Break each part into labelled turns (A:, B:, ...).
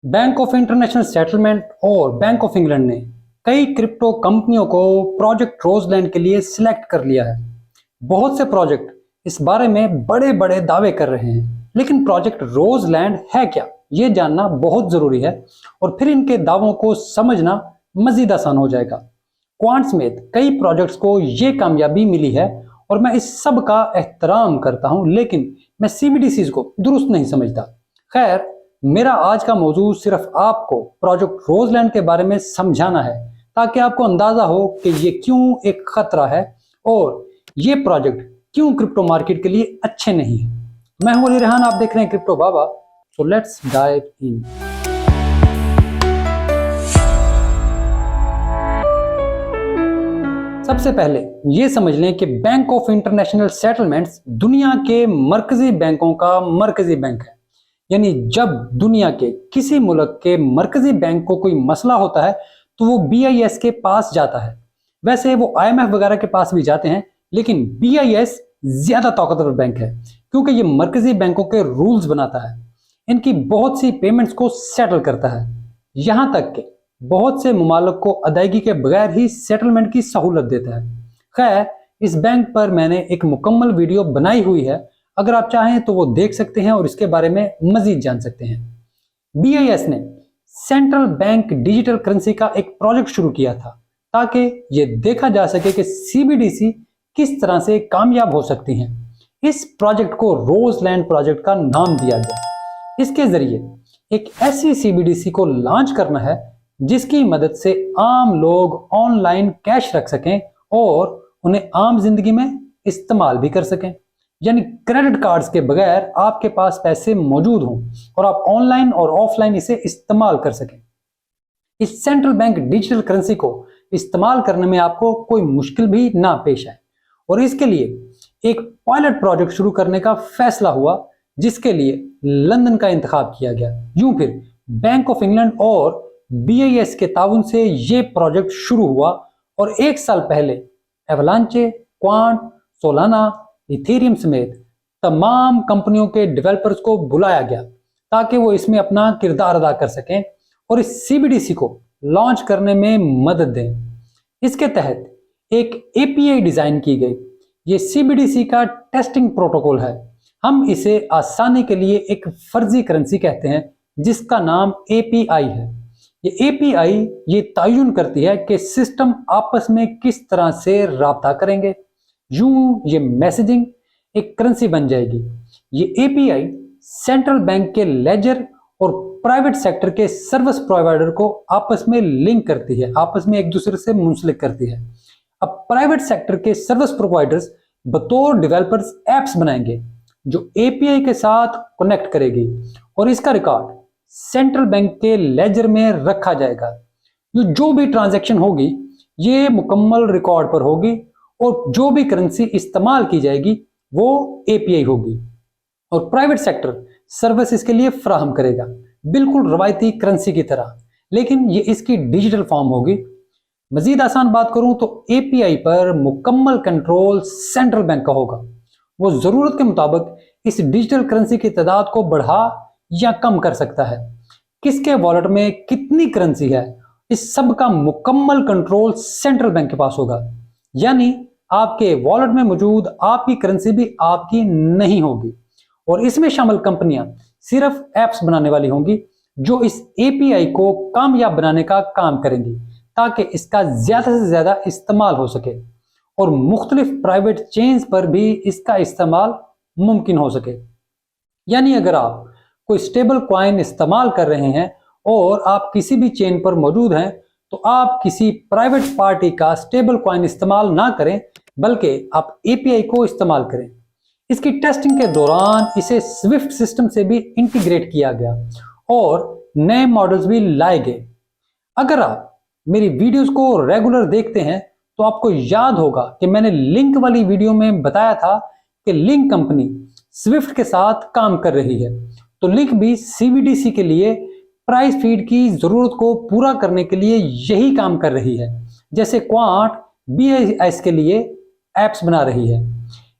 A: Bank of international settlement और bank of England ने कई क्रिप्टो कंपनियों को प्रोजेक्ट रोजलैंड के लिए सिलेक्ट कर लिया है। बहुत से प्रोजेक्ट इस बारे में बड़े बड़े दावे कर रहे हैं, लेकिन प्रोजेक्ट रोजलैंड है क्या, ये जानना बहुत जरूरी है और फिर इनके दावों को समझना मजीद आसान हो जाएगा। क्वांट समेत कई प्रोजेक्ट्स को ये कामयाबी मिली है और मैं इस सब का एहतराम करता हूं, लेकिन मैं सीबीडीसीज को दुरुस्त नहीं समझता। खैर, मेरा आज का मौजूद सिर्फ आपको प्रोजेक्ट रोजलैंड के बारे में समझाना है, ताकि आपको अंदाजा हो कि ये क्यों एक खतरा है और ये प्रोजेक्ट क्यों क्रिप्टो मार्केट के लिए अच्छे नहीं है। मैं हूं अली रेहान, आप देख रहे हैं crypto Baba. So let's dive in. सबसे पहले ये समझ लें कि बैंक ऑफ इंटरनेशनल सेटलमेंट्स दुनिया के मरकजी बैंकों का मरकजी बैंक है। यानी जब दुनिया के किसी मुल्क के मरकजी बैंक को कोई मसला होता है तो वो बीआईएस के पास जाता है। वैसे वो आईएमएफ वगैरह के पास भी जाते हैं, लेकिन बीआईएस ज्यादा ताकतवर बैंक है क्योंकि ये मरकजी बैंकों के रूल्स बनाता है, इनकी बहुत सी पेमेंट्स को सेटल करता है, यहां तक कि बहुत से मुमालिक को अदायगी के बगैर ही सेटलमेंट की सहूलत देता है। खैर, इस बैंक पर मैंने एक मुकम्मल वीडियो बनाई हुई है, अगर आप चाहें तो वो देख सकते हैं और इसके बारे में मजीद जान सकते हैं। बीआईएस ने सेंट्रल बैंक डिजिटल करेंसी का एक प्रोजेक्ट शुरू किया था ताकि ये देखा जा सके कि सीबीडीसी किस तरह से कामयाब हो सकती हैं। इस प्रोजेक्ट को रोजलैंड प्रोजेक्ट का नाम दिया गया। इसके जरिए एक ऐसी सीबीडीसी को लॉन्च करना है जिसकी मदद से आम लोग ऑनलाइन कैश रख सकें और उन्हें आम जिंदगी में इस्तेमाल भी कर सकें। यानी क्रेडिट कार्ड्स के बगैर आपके पास पैसे मौजूद हों और आप ऑनलाइन और ऑफलाइन इसे इस्तेमाल कर सकें। इस सेंट्रल बैंक डिजिटल करेंसी को इस्तेमाल करने में आपको कोई मुश्किल भी ना पेश आए और इसके लिए एक पायलट प्रोजेक्ट शुरू करने का फैसला हुआ, जिसके लिए लंदन का इंतखाब किया गया। यूं फिर बैंक ऑफ इंग्लैंड और बीआईएस के ताउन से ये प्रोजेक्ट शुरू हुआ और एक साल पहले एवलांचे, क्वांट, सोलाना, इथेरियम समेत तमाम कंपनियों के डेवलपर्स को बुलाया गया ताकि वो इसमें अपना किरदार अदा कर सकें और इस सीबीडीसी को लॉन्च करने में मदद दें। इसके तहत एक एपीआई डिजाइन की गई। ये सीबीडीसी का टेस्टिंग प्रोटोकॉल है। हम इसे आसानी के लिए एक फर्जी करेंसी कहते हैं जिसका नाम एपीआई है। ये एपीआई ये तयन करती है कि सिस्टम आपस में किस तरह से राब्ता करेंगे। यूं ये मैसेजिंग एक करेंसी बन जाएगी। ये एपीआई सेंट्रल बैंक के लेजर और प्राइवेट सेक्टर के सर्विस प्रोवाइडर को आपस में लिंक करती है, आपस में एक दूसरे से मुंसलिक करती है। अब प्राइवेट सेक्टर के सर्विस प्रोवाइडर्स बतौर डेवलपर्स एप्स बनाएंगे जो एपीआई के साथ कनेक्ट करेगी और इसका रिकॉर्ड सेंट्रल बैंक के लेजर में रखा जाएगा। जो भी ट्रांजैक्शन होगी ये मुकम्मल रिकॉर्ड पर होगी और जो भी करेंसी इस्तेमाल की जाएगी वो एपीआई होगी और प्राइवेट सेक्टर सर्विस इसके लिए फराहम करेगा, बिल्कुल रवायती करेंसी की तरह, लेकिन ये इसकी डिजिटल फॉर्म होगी। मजीद आसान बात करूं तो एपीआई पर मुकम्मल कंट्रोल सेंट्रल बैंक का होगा। वो जरूरत के मुताबिक इस डिजिटल करेंसी की तादाद को बढ़ा या कम कर सकता है। किसके वॉलेट में कितनी करेंसी है, इस सब का मुकम्मल कंट्रोल सेंट्रल बैंक के पास होगा। यानी आपके वॉलेट में मौजूद आपकी करेंसी भी आपकी नहीं होगी और इसमें शामिल कंपनियां सिर्फ एप्स बनाने वाली होंगी जो इस एपीआई को कामयाब बनाने का काम करेंगी ताकि इसका ज्यादा से ज्यादा इस्तेमाल हो सके और मुख्तलिफ प्राइवेट चेन्स पर भी इसका इस्तेमाल मुमकिन हो सके। यानी अगर आप कोई स्टेबल कॉइन इस्तेमाल कर रहे हैं और आप किसी भी चेन पर मौजूद हैं तो आप किसी प्राइवेट पार्टी का स्टेबल कॉइन इस्तेमाल ना करें, बल्कि आप एपीआई को इस्तेमाल करें। इसकी टेस्टिंग के दौरान इसे स्विफ्ट सिस्टम से भी इंटीग्रेट किया गया और नए मॉडल्स भी लाए गए। अगर आप मेरी वीडियोस को रेगुलर देखते हैं तो आपको याद होगा कि मैंने लिंक वाली वीडियो में बताया था कि लिंक कंपनी स्विफ्ट के साथ काम कर रही है, तो लिंक भी सीबीडीसी के लिए प्राइस फीड की जरूरत को पूरा करने के लिए यही काम कर रही है, जैसे क्वांट बीआईएस के लिए एप्स बना रही है।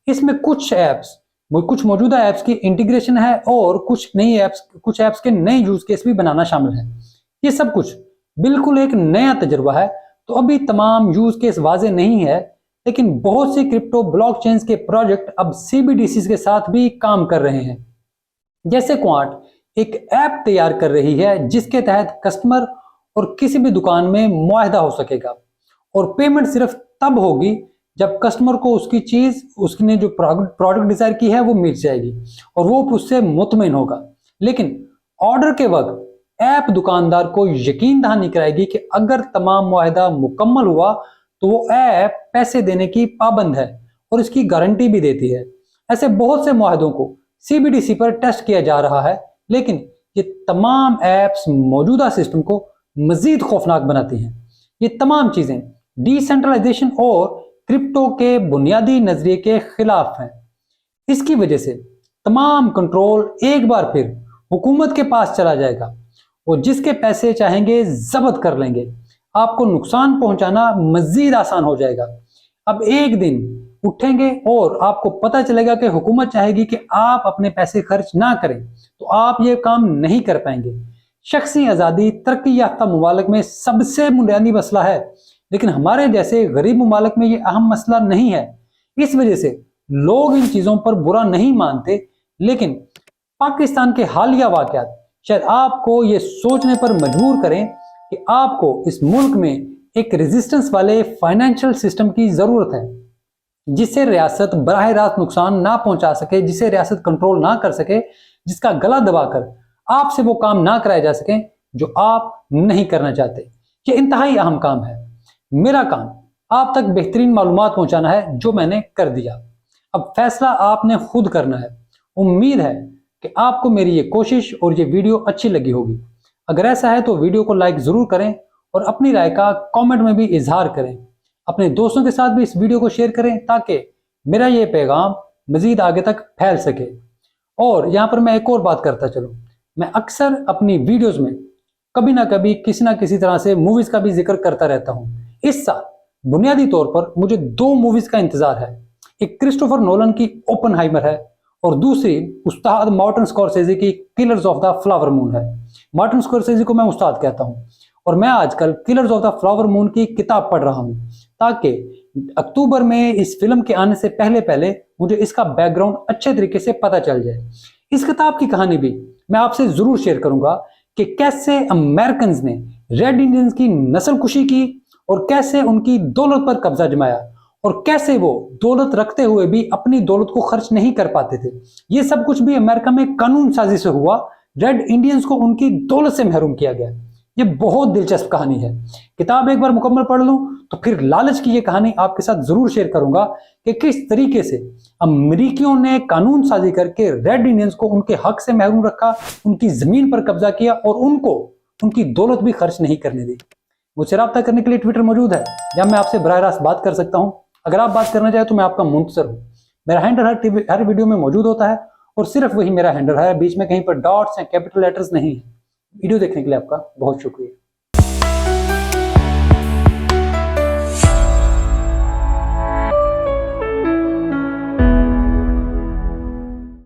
A: इसमें कुछ एप्स कुछ मौजूदा ऐप्स की इंटीग्रेशन है और कुछ ऐप्स के नए यूज केस भी बनाना शामिल है। ये सब कुछ बिल्कुल एक नया तजुर्बा है, तो अभी तमाम यूज केस वाजे नहीं है, लेकिन बहुत सी क्रिप्टो ब्लॉकचेन्स के प्रोजेक्ट अब सीबीडीसी के साथ भी काम कर रहे हैं। जैसे क्वांट एक ऐप तैयार कर रही है जिसके तहत कस्टमर और किसी भी दुकान में मुआहदा हो सकेगा, और पेमेंट सिर्फ तब होगी जब कस्टमर को उसकी चीज, उसने जो प्रोडक्ट डिजायर की है वो मिल जाएगी और वो उससे मुतमईन होगा। लेकिन ऑर्डर के वक्त ऐप दुकानदार को यकीन दहानी कराएगी कि अगर तमाम मुआहदा मुकम्मल हुआ तो वो ऐप पैसे देने की पाबंद है और इसकी गारंटी भी देती है। ऐसे बहुत से मुआहदों को सीबीडीसी पर टेस्ट किया जा रहा है, लेकिन ये तमाम ऐप्स मौजूदा सिस्टम को मजीद खौफनाक बनाती हैं। ये तमाम चीजें डिसेंट्रलाइजेशन और क्रिप्टो के बुनियादी नजरिए के खिलाफ हैं। इसकी वजह से तमाम कंट्रोल एक बार फिर हुकूमत के पास चला जाएगा, वो जिसके पैसे चाहेंगे जब्त कर लेंगे। आपको नुकसान पहुंचाना मजीद आसान हो जाएगा। अब एक दिन उठेंगे और आपको पता चलेगा कि हुकूमत चाहेगी कि आप अपने पैसे खर्च ना करें, तो आप ये काम नहीं कर पाएंगे। शख्सी आज़ादी तरक्की याफ्ता मुमालिक में सबसे बुनियादी मसला है, लेकिन हमारे जैसे गरीब मुमालिक में ये अहम मसला नहीं है। इस वजह से लोग इन चीज़ों पर बुरा नहीं मानते, लेकिन पाकिस्तान के हालिया वाक़यात शायद आपको ये सोचने पर मजबूर करें कि आपको इस मुल्क में एक रेजिस्टेंस वाले फाइनेंशियल सिस्टम की ज़रूरत है, जिससे रियासत बराह रास्त नुकसान ना पहुंचा सके, जिसे रियासत कंट्रोल ना कर सके, जिसका गला दबाकर आपसे वो काम ना कराए जा सके जो आप नहीं करना चाहते। ये इंतहाई अहम काम है। मेरा काम आप तक बेहतरीन मालूमात पहुंचाना है, जो मैंने कर दिया। अब फैसला आपने खुद करना है। उम्मीद है कि आपको मेरी ये कोशिश और ये वीडियो अच्छी लगी होगी। अगर ऐसा है तो वीडियो को लाइक ज़रूर करें और अपनी राय का कमेंट में भी इजहार करें। अपने दोस्तों के साथ भी इस वीडियो को शेयर करें ताकि मेरा ये पैगाम मज़ीद आगे तक फैल सके। और यहाँ पर मैं एक और बात करता चलूँ, मैं अक्सर अपनी वीडियोज़ में कभी ना कभी किसी ना किसी तरह से मूवीज़ का भी जिक्र करता रहता हूँ। इस साल बुनियादी तौर पर मुझे 2 मूवीज़ का इंतज़ार है। एक क्रिस्टोफर नोलन की ओपनहाइमर है और दूसरी उस्ताद मार्टिन स्कॉर्सेज़ी की killers of the flower moon है। मार्टिन स्कॉर्सेज़ी को मैं उस्ताद कहता हूँ और मैं आजकल killers of the flower moon की किताब पढ़ रहा हूँ, ताकि अक्टूबर में इस फिल्म के आने से पहले पहले मुझे इसका बैकग्राउंड अच्छे तरीके से पता चल जाए। इस किताब की कहानी भी मैं आपसे जरूर शेयर करूंगा कि कैसे अमेरिकन ने रेड इंडियंस की नस्लकुशी की और कैसे उनकी दौलत पर कब्जा जमाया और कैसे वो दौलत रखते हुए भी अपनी दौलत को खर्च नहीं कर पाते थे। ये सब कुछ भी अमेरिका में कानून साजी से हुआ। रेड इंडियंस को उनकी दौलत से महरूम किया गया। ये बहुत दिलचस्प कहानी है। किताब एक बार मुकम्मल पढ़ लूं तो फिर लालच की ये कहानी आपके साथ जरूर शेयर करूंगा कि किस तरीके से अमेरिकियों ने कानून साजी करके रेड इंडियंस को उनके हक से महरूम रखा, उनकी जमीन पर कब्जा किया और उनको उनकी दौलत भी खर्च नहीं करने दी। मुझसे राब्ता करने के लिए ट्विटर मौजूद है, जहां मैं आपसे बराह रास्त बात कर सकता हूं। अगर आप बात करना चाहें तो मैं आपका मुंतजर हूं। मेरा हैंडल हर वीडियो में मौजूद होता है और सिर्फ वही मेरा हैंडल है, बीच में कहीं पर डॉट्स या कैपिटल लेटर्स नहीं है। वीडियो देखने के लिए आपका बहुत शुक्रिया।